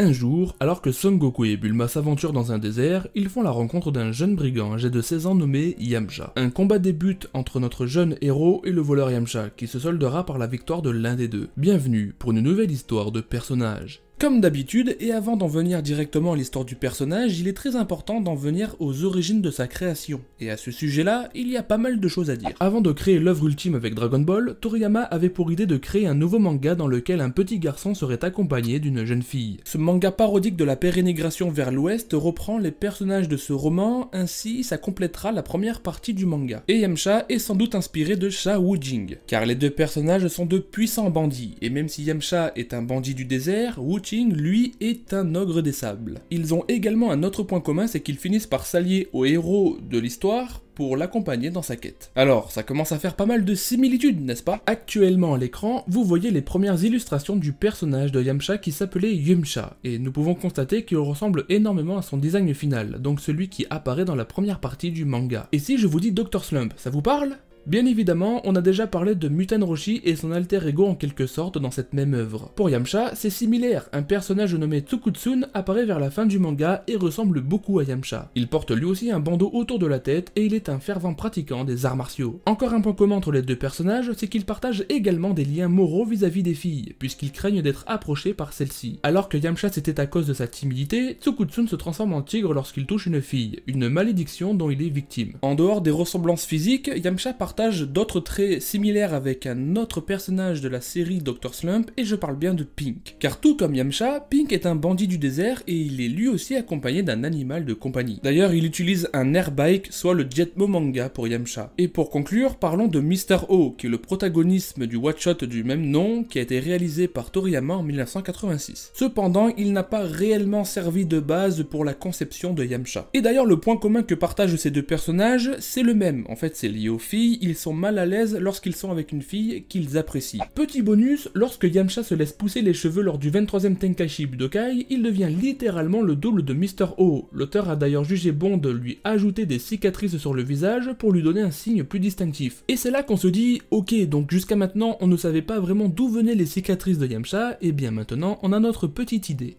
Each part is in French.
Un jour, alors que Son Goku et Bulma s'aventurent dans un désert, ils font la rencontre d'un jeune brigand âgé de 16 ans nommé Yamcha. Un combat débute entre notre jeune héros et le voleur Yamcha, qui se soldera par la victoire de l'un des deux. Bienvenue pour une nouvelle histoire de personnage. Comme d'habitude, et avant d'en venir directement à l'histoire du personnage, il est très important d'en venir aux origines de sa création. Et à ce sujet-là, il y a pas mal de choses à dire. Avant de créer l'œuvre ultime avec Dragon Ball, Toriyama avait pour idée de créer un nouveau manga dans lequel un petit garçon serait accompagné d'une jeune fille. Ce manga parodique de la pérénégration vers l'ouest reprend les personnages de ce roman, ainsi ça complétera la première partie du manga. Et Yamcha est sans doute inspiré de Sha Wu-Jing, car les deux personnages sont de puissants bandits, et même si Yamcha est un bandit du désert, Wu-Jing lui est un ogre des sables. Ils ont également un autre point commun, c'est qu'ils finissent par s'allier au héros de l'histoire pour l'accompagner dans sa quête. Alors, ça commence à faire pas mal de similitudes, n'est-ce pas? Actuellement à l'écran, vous voyez les premières illustrations du personnage de Yamcha qui s'appelait Yumcha, et nous pouvons constater qu'il ressemble énormément à son design final, donc celui qui apparaît dans la première partie du manga. Et si je vous dis Dr Slump, ça vous parle? Bien évidemment, on a déjà parlé de Muten Roshi et son alter ego en quelque sorte dans cette même œuvre. Pour Yamcha, c'est similaire, un personnage nommé Tsukutsun apparaît vers la fin du manga et ressemble beaucoup à Yamcha. Il porte lui aussi un bandeau autour de la tête et il est un fervent pratiquant des arts martiaux. Encore un point commun entre les deux personnages, c'est qu'ils partagent également des liens moraux vis-à-vis des filles, puisqu'ils craignent d'être approchés par celles-ci. Alors que Yamcha c'était à cause de sa timidité, Tsukutsun se transforme en tigre lorsqu'il touche une fille, une malédiction dont il est victime. En dehors des ressemblances physiques, Yamcha partage d'autres traits similaires avec un autre personnage de la série Dr Slump, et je parle bien de Pink. Car tout comme Yamcha, Pink est un bandit du désert et il est lui aussi accompagné d'un animal de compagnie. D'ailleurs, il utilise un airbike, soit le Jetmo manga pour Yamcha. Et pour conclure, parlons de Mr. O, qui est le protagonisme du one-shot du même nom, qui a été réalisé par Toriyama en 1986. Cependant, il n'a pas réellement servi de base pour la conception de Yamcha. Et d'ailleurs, le point commun que partagent ces deux personnages, c'est le même. En fait, c'est lié aux filles, ils sont mal à l'aise lorsqu'ils sont avec une fille qu'ils apprécient. Petit bonus, lorsque Yamcha se laisse pousser les cheveux lors du 23e Tenkaichi Budokai, il devient littéralement le double de Mr. O. L'auteur a d'ailleurs jugé bon de lui ajouter des cicatrices sur le visage pour lui donner un signe plus distinctif. Et c'est là qu'on se dit, ok, donc jusqu'à maintenant on ne savait pas vraiment d'où venaient les cicatrices de Yamcha, et bien maintenant on a notre petite idée.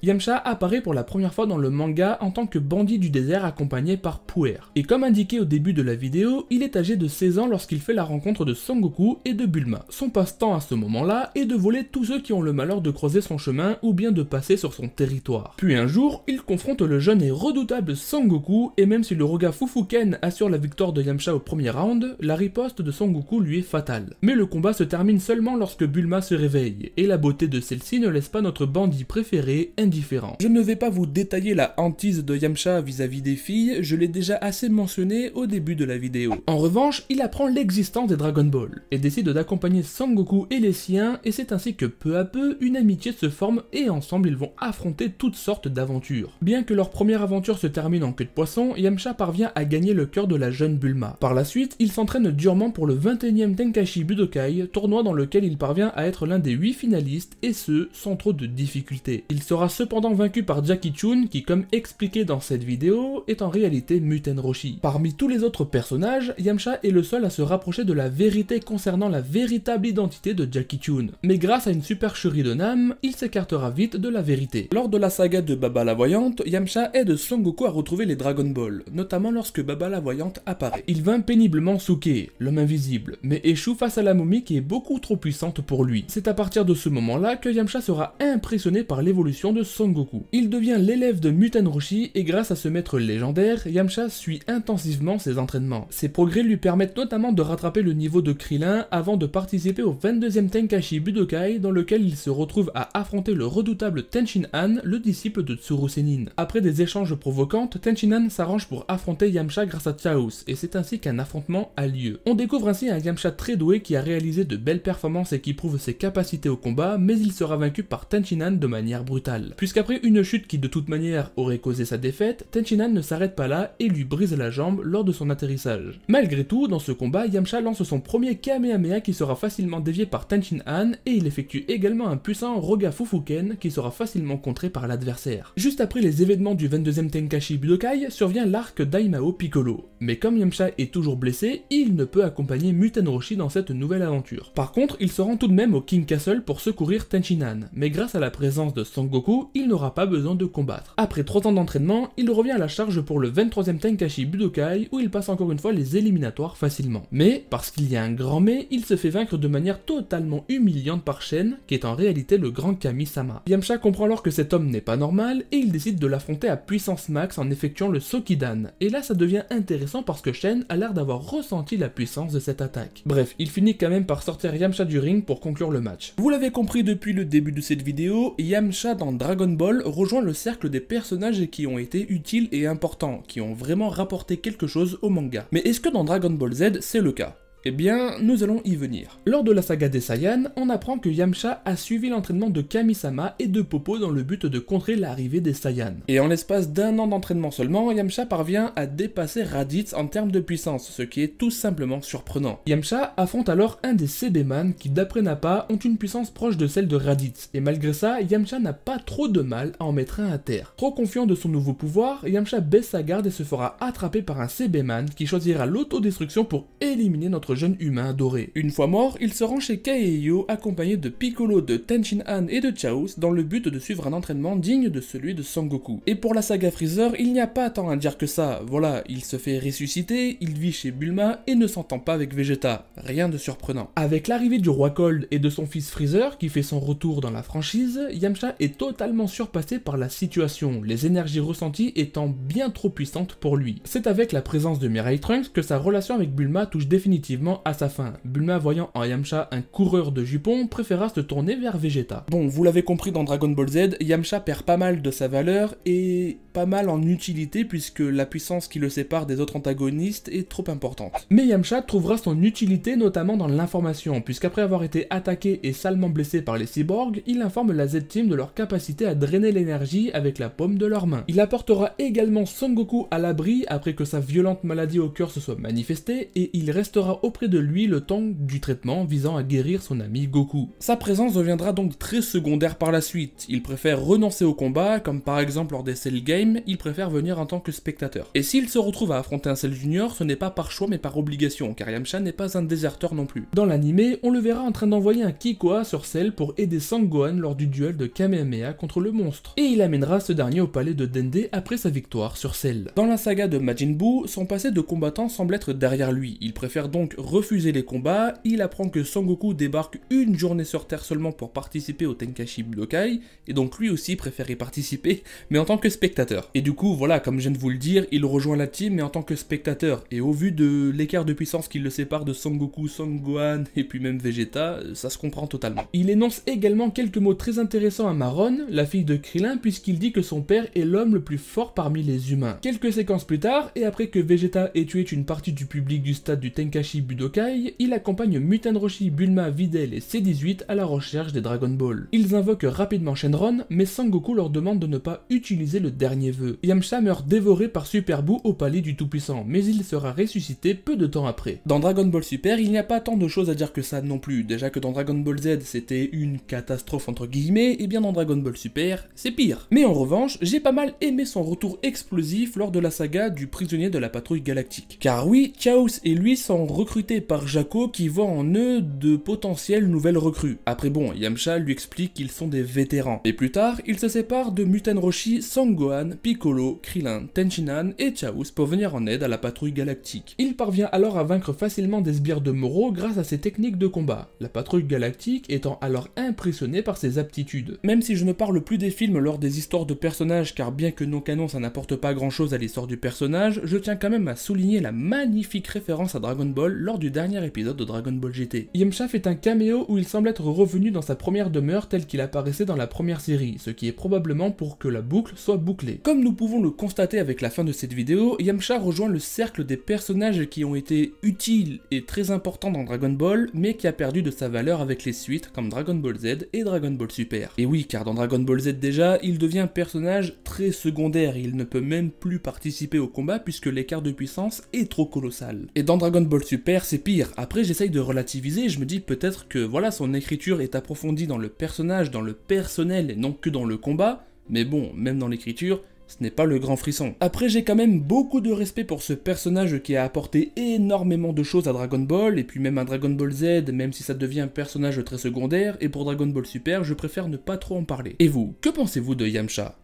Yamcha apparaît pour la première fois dans le manga en tant que bandit du désert accompagné par Puer. Et comme indiqué au début de la vidéo, il est âgé de 16 ans lorsqu'il fait la rencontre de Son Goku et de Bulma. Son passe-temps à ce moment-là est de voler tous ceux qui ont le malheur de croiser son chemin ou bien de passer sur son territoire. Puis un jour, il confronte le jeune et redoutable Son Goku, et même si le Roga Fufuken assure la victoire de Yamcha au premier round, la riposte de Son Goku lui est fatale. Mais le combat se termine seulement lorsque Bulma se réveille, et la beauté de celle-ci ne laisse pas notre bandit préféré indifférent. Je ne vais pas vous détailler la hantise de Yamcha vis-à-vis des filles, je l'ai déjà assez mentionné au début de la vidéo. En revanche, il apprend l'existence des Dragon Ball, et décide d'accompagner Son Goku et les siens, et c'est ainsi que peu à peu, une amitié se forme et ensemble ils vont affronter toutes sortes d'aventures. Bien que leur première aventure se termine en queue de poisson, Yamcha parvient à gagner le cœur de la jeune Bulma. Par la suite, il s'entraîne durement pour le 21e Tenkaichi Budokai, tournoi dans lequel il parvient à être l'un des 8 finalistes, et ce, sans trop de difficultés. Il sera cependant vaincu par Jackie Chun qui, comme expliqué dans cette vidéo, est en réalité Muten Roshi. Parmi tous les autres personnages, Yamcha est le seul à se rapprocher de la vérité concernant la véritable identité de Jackie Chun. Mais grâce à une supercherie de Nam, il s'écartera vite de la vérité. Lors de la saga de Baba la Voyante, Yamcha aide Son Goku à retrouver les Dragon Ball, notamment lorsque Baba la Voyante apparaît. Il vainc péniblement Suke, l'homme invisible, mais échoue face à la momie qui est beaucoup trop puissante pour lui. C'est à partir de ce moment-là que Yamcha sera impressionné par l'évolution de Son Goku. Il devient l'élève de Muten Roshi et grâce à ce maître légendaire, Yamcha suit intensivement ses entraînements. Ses progrès lui permettent notamment de rattraper le niveau de Krillin avant de participer au 22e Tenkaichi Budokai dans lequel il se retrouve à affronter le redoutable Tenshin Han, le disciple de Tsuru Senin. Après des échanges provocants, Tenshin Han s'arrange pour affronter Yamcha grâce à Chaos et c'est ainsi qu'un affrontement a lieu. On découvre ainsi un Yamcha très doué qui a réalisé de belles performances et qui prouve ses capacités au combat, mais il sera vaincu par Tenshin Han de manière brutale. Puisqu'après une chute qui de toute manière aurait causé sa défaite, Tenshin Han ne s'arrête pas là et lui brise la jambe lors de son atterrissage. Malgré tout, dans ce combat, Yamcha lance son premier Kamehameha qui sera facilement dévié par Tenshin Han et il effectue également un puissant Roga Fufuken qui sera facilement contré par l'adversaire. Juste après les événements du 22e Tenkaichi Budokai, survient l'arc Daimao Piccolo. Mais comme Yamcha est toujours blessé, il ne peut accompagner Muten Roshi dans cette nouvelle aventure. Par contre, il se rend tout de même au King Castle pour secourir Tenchinan, mais grâce à la présence de Son Goku, il n'aura pas besoin de combattre. Après 3 ans d'entraînement, il revient à la charge pour le 23e Tenkaichi Budokai où il passe encore une fois les éliminatoires facilement. Mais, parce qu'il y a un grand mais, il se fait vaincre de manière totalement humiliante par Shen, qui est en réalité le grand Kami-sama. Yamcha comprend alors que cet homme n'est pas normal et il décide de l'affronter à puissance max en effectuant le Sokidan. Et là ça devient intéressant parce que Shen a l'air d'avoir ressenti la puissance de cette attaque. Bref, il finit quand même par sortir Yamcha du ring pour conclure le match. Vous l'avez compris depuis le début de cette vidéo, Yamcha dans Dragon Ball rejoint le cercle des personnages qui ont été utiles et importants, qui ont vraiment rapporté quelque chose au manga. Mais est-ce que dans Dragon Ball Z c'est le cas ? Eh bien, nous allons y venir. Lors de la saga des Saiyans, on apprend que Yamcha a suivi l'entraînement de Kami-sama et de Popo dans le but de contrer l'arrivée des Saiyans. Et en l'espace d'1 an d'entraînement seulement, Yamcha parvient à dépasser Raditz en termes de puissance, ce qui est tout simplement surprenant. Yamcha affronte alors un des CB-Man qui, d'après Nappa, ont une puissance proche de celle de Raditz, et malgré ça, Yamcha n'a pas trop de mal à en mettre un à terre. Trop confiant de son nouveau pouvoir, Yamcha baisse sa garde et se fera attraper par un CB-Man qui choisira l'autodestruction pour éliminer notre jeune humain adoré. Une fois mort, il se rend chez Keiyo accompagné de Piccolo, de Tenshinhan et de Chaos dans le but de suivre un entraînement digne de celui de Son Goku. Et pour la saga Freezer, il n'y a pas tant à dire que ça, voilà, il se fait ressusciter, il vit chez Bulma et ne s'entend pas avec Vegeta, rien de surprenant. Avec l'arrivée du roi Cold et de son fils Freezer qui fait son retour dans la franchise, Yamcha est totalement surpassé par la situation, les énergies ressenties étant bien trop puissantes pour lui. C'est avec la présence de Mirai Trunks que sa relation avec Bulma touche définitivement à sa fin. Bulma, voyant en Yamcha un coureur de jupons, préféra se tourner vers Vegeta. Bon, vous l'avez compris dans Dragon Ball Z, Yamcha perd pas mal de sa valeur et pas mal en utilité puisque la puissance qui le sépare des autres antagonistes est trop importante. Mais Yamcha trouvera son utilité notamment dans l'information, puisqu'après avoir été attaqué et salement blessé par les cyborgs, il informe la Z-Team de leur capacité à drainer l'énergie avec la paume de leurs mains. Il apportera également Son Goku à l'abri après que sa violente maladie au cœur se soit manifestée et il restera auprès de lui le temps du traitement visant à guérir son ami Goku. Sa présence deviendra donc très secondaire par la suite, il préfère renoncer au combat, comme par exemple lors des Cell Games, il préfère venir en tant que spectateur. Et s'il se retrouve à affronter un Cell Junior, ce n'est pas par choix mais par obligation, car Yamcha n'est pas un déserteur non plus. Dans l'anime, on le verra en train d'envoyer un Kikoa sur Cell pour aider Sangohan lors du duel de Kamehameha contre le monstre, et il amènera ce dernier au palais de Dende après sa victoire sur Cell. Dans la saga de Majin Buu, son passé de combattant semble être derrière lui, il préfère donc refuser les combats, il apprend que Son Goku débarque une journée sur Terre seulement pour participer au Tenkaichi Budokai, et donc lui aussi préfère y participer, mais en tant que spectateur. Et du coup, voilà, comme je viens de vous le dire, il rejoint la team, mais en tant que spectateur, et au vu de l'écart de puissance qui le sépare de Son Goku, Son Gohan, et puis même Vegeta, ça se comprend totalement. Il énonce également quelques mots très intéressants à Maron, la fille de Krillin, puisqu'il dit que son père est l'homme le plus fort parmi les humains. Quelques séquences plus tard, et après que Vegeta ait tué une partie du public du stade du Tenkaichi Budokai, il accompagne Muten Roshi, Bulma, Videl et C18 à la recherche des Dragon Ball. Ils invoquent rapidement Shenron, mais Sangoku leur demande de ne pas utiliser le dernier vœu. Yamcha meurt dévoré par Super Buu au palais du Tout-Puissant, mais il sera ressuscité peu de temps après. Dans Dragon Ball Super, il n'y a pas tant de choses à dire que ça non plus. Déjà que dans Dragon Ball Z, c'était une catastrophe entre guillemets, et bien dans Dragon Ball Super, c'est pire. Mais en revanche, j'ai pas mal aimé son retour explosif lors de la saga du prisonnier de la patrouille galactique. Car oui, Chaos et lui sont recrutés par Jaco qui voit en eux de potentielles nouvelles recrues. Après bon, Yamcha lui explique qu'ils sont des vétérans. Et plus tard, il se sépare de Muten Roshi, Sangohan, Piccolo, Krillin, Tenshinhan et Chaos pour venir en aide à la patrouille galactique. Il parvient alors à vaincre facilement des sbires de Moro grâce à ses techniques de combat, la patrouille galactique étant alors impressionnée par ses aptitudes. Même si je ne parle plus des films lors des histoires de personnages car bien que non canon ça n'apporte pas grand chose à l'histoire du personnage, je tiens quand même à souligner la magnifique référence à Dragon Ball lors du dernier épisode de Dragon Ball GT. Yamcha fait un caméo où il semble être revenu dans sa première demeure telle qu'il apparaissait dans la première série, ce qui est probablement pour que la boucle soit bouclée. Comme nous pouvons le constater avec la fin de cette vidéo, Yamcha rejoint le cercle des personnages qui ont été utiles et très importants dans Dragon Ball, mais qui a perdu de sa valeur avec les suites comme Dragon Ball Z et Dragon Ball Super. Et oui, car dans Dragon Ball Z déjà, il devient un personnage très secondaire, il ne peut même plus participer au combat puisque l'écart de puissance est trop colossal. Et dans Dragon Ball Super, c'est pire. Après, j'essaye de relativiser et je me dis peut-être que voilà, son écriture est approfondie dans le personnage, dans le personnel et non que dans le combat, mais bon, même dans l'écriture, ce n'est pas le grand frisson. Après, j'ai quand même beaucoup de respect pour ce personnage qui a apporté énormément de choses à Dragon Ball, et puis même à Dragon Ball Z, même si ça devient un personnage très secondaire, et pour Dragon Ball Super, je préfère ne pas trop en parler. Et vous, que pensez-vous de Yamcha ?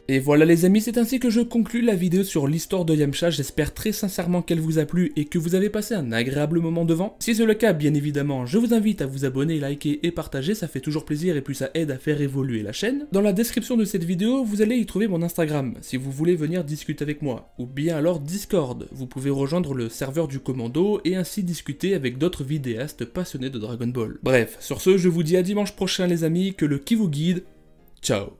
Et voilà les amis, c'est ainsi que je conclus la vidéo sur l'histoire de Yamcha, j'espère très sincèrement qu'elle vous a plu et que vous avez passé un agréable moment devant. Si c'est le cas, bien évidemment, je vous invite à vous abonner, liker et partager, ça fait toujours plaisir et puis ça aide à faire évoluer la chaîne. Dans la description de cette vidéo, vous allez y trouver mon Instagram, si vous voulez venir discuter avec moi, ou bien alors Discord, vous pouvez rejoindre le serveur du commando et ainsi discuter avec d'autres vidéastes passionnés de Dragon Ball. Bref, sur ce, je vous dis à dimanche prochain les amis, que le ki vous guide, ciao.